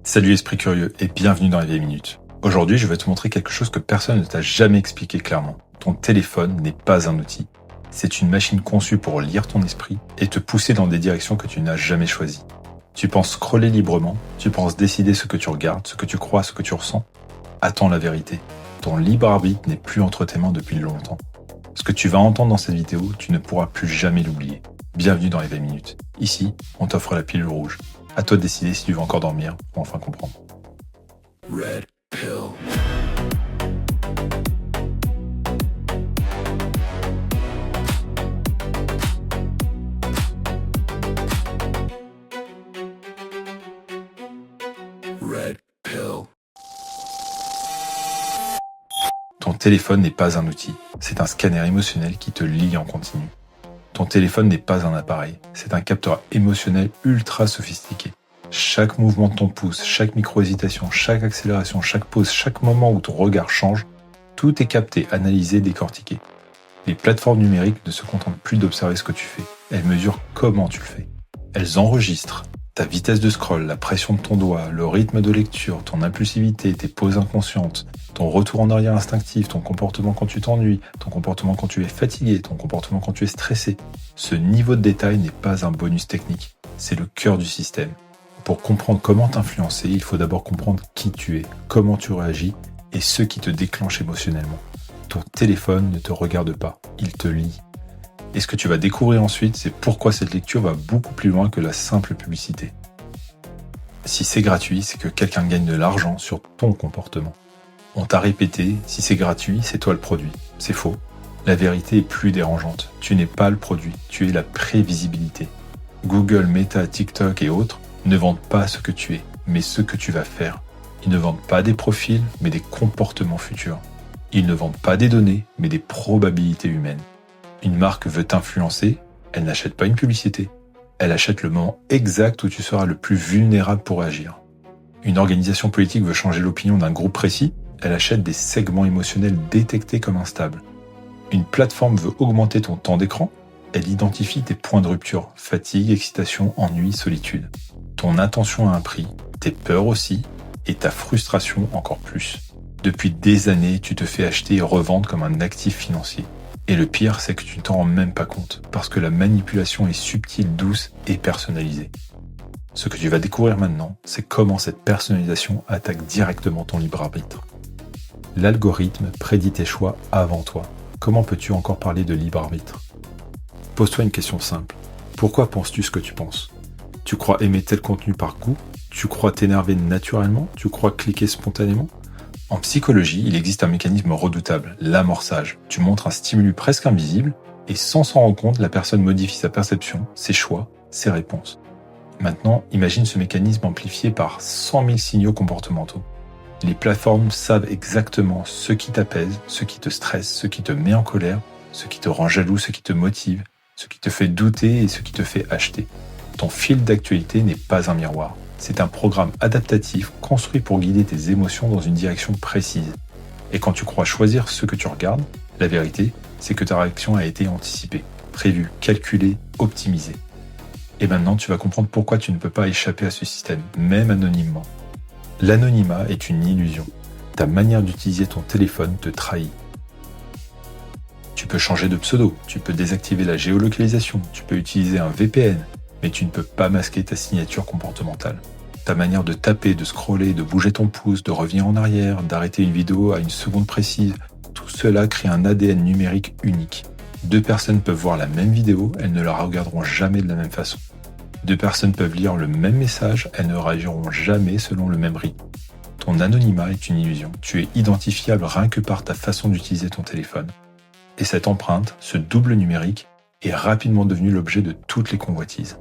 Salut esprit curieux et bienvenue dans les vieilles minutes. Aujourd'hui, je vais te montrer quelque chose que personne ne t'a jamais expliqué clairement. Ton téléphone n'est pas un outil. C'est une machine conçue pour lire ton esprit et te pousser dans des directions que tu n'as jamais choisies. Tu penses scroller librement, tu penses décider ce que tu regardes, ce que tu crois, ce que tu ressens. Attends la vérité. Ton libre arbitre n'est plus entre tes mains depuis longtemps. Ce que tu vas entendre dans cette vidéo, tu ne pourras plus jamais l'oublier. Bienvenue dans les 20 minutes. Ici, on t'offre la pilule rouge. À toi de décider si tu veux encore dormir ou enfin comprendre. Red pill. Red pill. Ton téléphone n'est pas un outil, c'est un scanner émotionnel qui te lie en continu. Ton téléphone n'est pas un appareil, c'est un capteur émotionnel ultra sophistiqué. Chaque mouvement de ton pouce, chaque micro-hésitation, chaque accélération, chaque pause, chaque moment où ton regard change, tout est capté, analysé, décortiqué. Les plateformes numériques ne se contentent plus d'observer ce que tu fais, elles mesurent comment tu le fais. Elles enregistrent ta vitesse de scroll, la pression de ton doigt, le rythme de lecture, ton impulsivité, tes pauses inconscientes, ton retour en arrière instinctif, ton comportement quand tu t'ennuies, ton comportement quand tu es fatigué, ton comportement quand tu es stressé. Ce niveau de détail n'est pas un bonus technique, c'est le cœur du système. Pour comprendre comment t'influencer, il faut d'abord comprendre qui tu es, comment tu réagis et ce qui te déclenche émotionnellement. Ton téléphone ne te regarde pas, il te lit. Et ce que tu vas découvrir ensuite, c'est pourquoi cette lecture va beaucoup plus loin que la simple publicité. Si c'est gratuit, c'est que quelqu'un gagne de l'argent sur ton comportement. On t'a répété, si c'est gratuit, c'est toi le produit. C'est faux. La vérité est plus dérangeante. Tu n'es pas le produit, tu es la prévisibilité. Google, Meta, TikTok et autres ne vendent pas ce que tu es, mais ce que tu vas faire. Ils ne vendent pas des profils, mais des comportements futurs. Ils ne vendent pas des données, mais des probabilités humaines. Une marque veut t'influencer, elle n'achète pas une publicité. Elle achète le moment exact où tu seras le plus vulnérable pour réagir. Une organisation politique veut changer l'opinion d'un groupe précis, elle achète des segments émotionnels détectés comme instables. Une plateforme veut augmenter ton temps d'écran, elle identifie tes points de rupture, fatigue, excitation, ennui, solitude. Ton attention a un prix, tes peurs aussi, et ta frustration encore plus. Depuis des années, tu te fais acheter et revendre comme un actif financier. Et le pire, c'est que tu ne t'en rends même pas compte, parce que la manipulation est subtile, douce et personnalisée. Ce que tu vas découvrir maintenant, c'est comment cette personnalisation attaque directement ton libre arbitre. L'algorithme prédit tes choix avant toi. Comment peux-tu encore parler de libre arbitre ? Pose-toi une question simple. Pourquoi penses-tu ce que tu penses ? Tu crois aimer tel contenu par goût ? Tu crois t'énerver naturellement ? Tu crois cliquer spontanément ? En psychologie, il existe un mécanisme redoutable, l'amorçage. Tu montres un stimulus presque invisible et sans s'en rendre compte, la personne modifie sa perception, ses choix, ses réponses. Maintenant, imagine ce mécanisme amplifié par 100 000 signaux comportementaux. Les plateformes savent exactement ce qui t'apaise, ce qui te stresse, ce qui te met en colère, ce qui te rend jaloux, ce qui te motive, ce qui te fait douter et ce qui te fait acheter. Ton fil d'actualité n'est pas un miroir. C'est un programme adaptatif construit pour guider tes émotions dans une direction précise. Et quand tu crois choisir ce que tu regardes, la vérité, c'est que ta réaction a été anticipée, prévue, calculée, optimisée. Et maintenant, tu vas comprendre pourquoi tu ne peux pas échapper à ce système, même anonymement. L'anonymat est une illusion. Ta manière d'utiliser ton téléphone te trahit. Tu peux changer de pseudo, tu peux désactiver la géolocalisation, tu peux utiliser un VPN, mais tu ne peux pas masquer ta signature comportementale. Ta manière de taper, de scroller, de bouger ton pouce, de revenir en arrière, d'arrêter une vidéo à une seconde précise, tout cela crée un ADN numérique unique. Deux personnes peuvent voir la même vidéo, elles ne la regarderont jamais de la même façon. Deux personnes peuvent lire le même message, elles ne réagiront jamais selon le même rythme. Ton anonymat est une illusion. Tu es identifiable rien que par ta façon d'utiliser ton téléphone. Et cette empreinte, ce double numérique, est rapidement devenu l'objet de toutes les convoitises.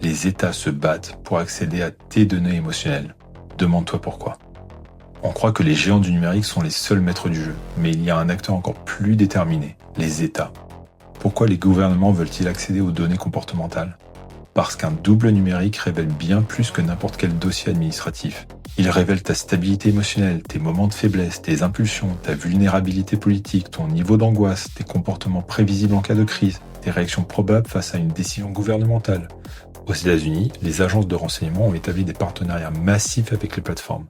Les États se battent pour accéder à tes données émotionnelles. Demande-toi pourquoi. On croit que les géants du numérique sont les seuls maîtres du jeu, mais il y a un acteur encore plus déterminé, les États. Pourquoi les gouvernements veulent-ils accéder aux données comportementales ? Parce qu'un double numérique révèle bien plus que n'importe quel dossier administratif. Il révèle ta stabilité émotionnelle, tes moments de faiblesse, tes impulsions, ta vulnérabilité politique, ton niveau d'angoisse, tes comportements prévisibles en cas de crise, tes réactions probables face à une décision gouvernementale. Aux États-Unis, les agences de renseignement ont établi des partenariats massifs avec les plateformes.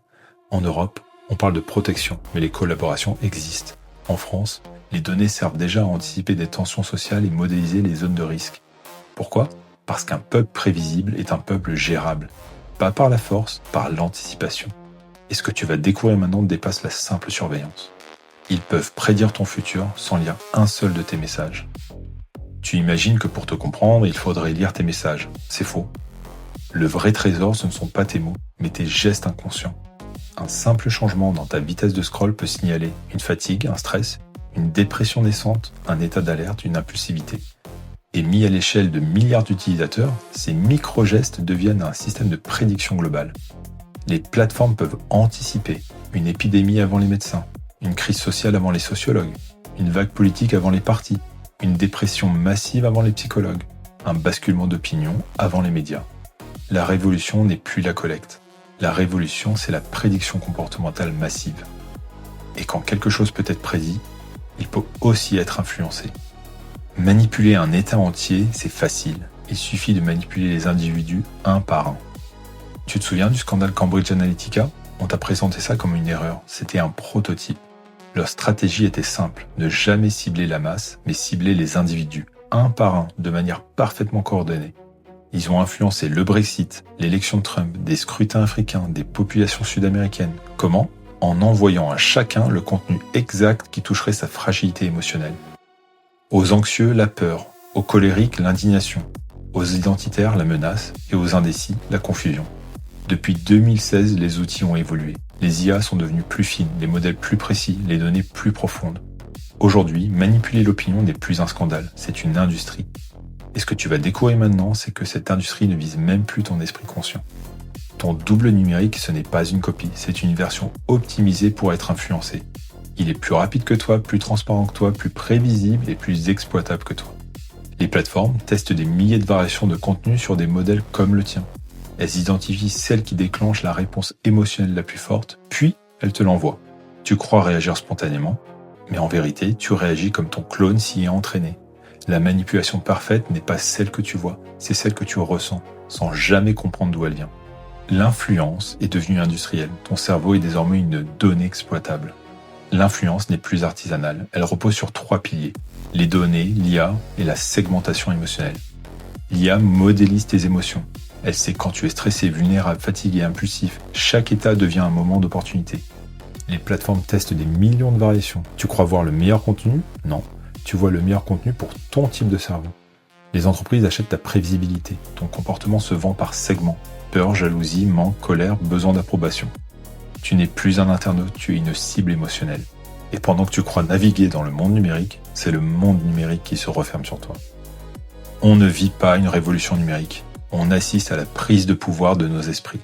En Europe, on parle de protection, mais les collaborations existent. En France, les données servent déjà à anticiper des tensions sociales et modéliser les zones de risque. Pourquoi ? Parce qu'un peuple prévisible est un peuple gérable. Pas par la force, par l'anticipation. Et ce que tu vas découvrir maintenant dépasse la simple surveillance. Ils peuvent prédire ton futur sans lire un seul de tes messages. Tu imagines que pour te comprendre, il faudrait lire tes messages. C'est faux. Le vrai trésor, ce ne sont pas tes mots, mais tes gestes inconscients. Un simple changement dans ta vitesse de scroll peut signaler une fatigue, un stress, une dépression naissante, un état d'alerte, une impulsivité. Et mis à l'échelle de milliards d'utilisateurs, ces micro-gestes deviennent un système de prédiction globale. Les plateformes peuvent anticiper une épidémie avant les médecins, une crise sociale avant les sociologues, une vague politique avant les partis, une dépression massive avant les psychologues, un basculement d'opinion avant les médias. La révolution n'est plus la collecte. La révolution, c'est la prédiction comportementale massive. Et quand quelque chose peut être prédit, il peut aussi être influencé. Manipuler un État entier, c'est facile. Il suffit de manipuler les individus un par un. Tu te souviens du scandale Cambridge Analytica ? On t'a présenté ça comme une erreur. C'était un prototype. Leur stratégie était simple, ne jamais cibler la masse, mais cibler les individus, un par un, de manière parfaitement coordonnée. Ils ont influencé le Brexit, l'élection de Trump, des scrutins africains, des populations sud-américaines. Comment ? En envoyant à chacun le contenu exact qui toucherait sa fragilité émotionnelle. Aux anxieux, la peur. Aux colériques, l'indignation. Aux identitaires, la menace. Et aux indécis, la confusion. Depuis 2016, les outils ont évolué. Les IA sont devenues plus fines, les modèles plus précis, les données plus profondes. Aujourd'hui, manipuler l'opinion n'est plus un scandale, c'est une industrie. Et ce que tu vas découvrir maintenant, c'est que cette industrie ne vise même plus ton esprit conscient. Ton double numérique, ce n'est pas une copie, c'est une version optimisée pour être influencée. Il est plus rapide que toi, plus transparent que toi, plus prévisible et plus exploitable que toi. Les plateformes testent des milliers de variations de contenu sur des modèles comme le tien. Elles identifient celle qui déclenche la réponse émotionnelle la plus forte, puis elles te l'envoient. Tu crois réagir spontanément, mais en vérité, tu réagis comme ton clone s'y est entraîné. La manipulation parfaite n'est pas celle que tu vois, c'est celle que tu ressens, sans jamais comprendre d'où elle vient. L'influence est devenue industrielle, ton cerveau est désormais une donnée exploitable. L'influence n'est plus artisanale, elle repose sur 3 piliers, les données, l'IA et la segmentation émotionnelle. L'IA modélise tes émotions. Elle sait quand tu es stressé, vulnérable, fatigué, impulsif. Chaque état devient un moment d'opportunité. Les plateformes testent des millions de variations. Tu crois voir le meilleur contenu ? Non. Tu vois le meilleur contenu pour ton type de cerveau. Les entreprises achètent ta prévisibilité. Ton comportement se vend par segments. Peur, jalousie, manque, colère, besoin d'approbation. Tu n'es plus un internaute, tu es une cible émotionnelle. Et pendant que tu crois naviguer dans le monde numérique, c'est le monde numérique qui se referme sur toi. On ne vit pas une révolution numérique. On assiste à la prise de pouvoir de nos esprits.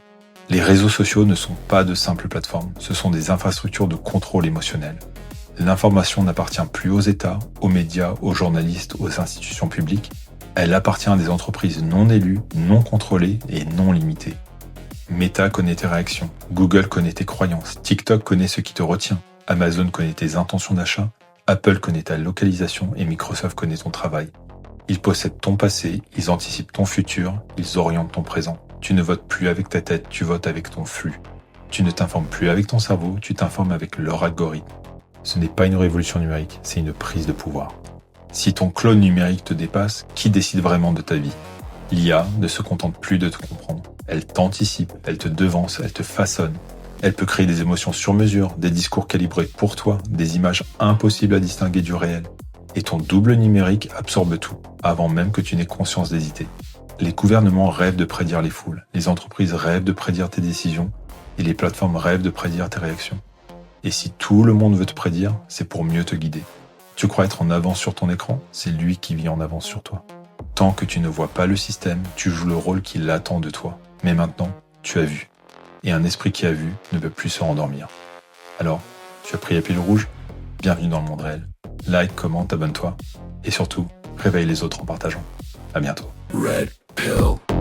Les réseaux sociaux ne sont pas de simples plateformes, ce sont des infrastructures de contrôle émotionnel. L'information n'appartient plus aux États, aux médias, aux journalistes, aux institutions publiques. Elle appartient à des entreprises non élues, non contrôlées et non limitées. Meta connaît tes réactions, Google connaît tes croyances, TikTok connaît ce qui te retient, Amazon connaît tes intentions d'achat, Apple connaît ta localisation et Microsoft connaît ton travail. Ils possèdent ton passé, ils anticipent ton futur, ils orientent ton présent. Tu ne votes plus avec ta tête, tu votes avec ton flux. Tu ne t'informes plus avec ton cerveau, tu t'informes avec leur algorithme. Ce n'est pas une révolution numérique, c'est une prise de pouvoir. Si ton clone numérique te dépasse, qui décide vraiment de ta vie ? L'IA ne se contente plus de te comprendre. Elle t'anticipe, elle te devance, elle te façonne. Elle peut créer des émotions sur mesure, des discours calibrés pour toi, des images impossibles à distinguer du réel. Et ton double numérique absorbe tout, avant même que tu n'aies conscience d'hésiter. Les gouvernements rêvent de prédire les foules, les entreprises rêvent de prédire tes décisions, et les plateformes rêvent de prédire tes réactions. Et si tout le monde veut te prédire, c'est pour mieux te guider. Tu crois être en avance sur ton écran, c'est lui qui vit en avance sur toi. Tant que tu ne vois pas le système, tu joues le rôle qu'il attend de toi. Mais maintenant, tu as vu. Et un esprit qui a vu ne peut plus se rendormir. Alors, tu as pris la pilule rouge ? Bienvenue dans le monde réel. Like, commente, abonne-toi. Et surtout, réveille les autres en partageant. À bientôt. Red pill.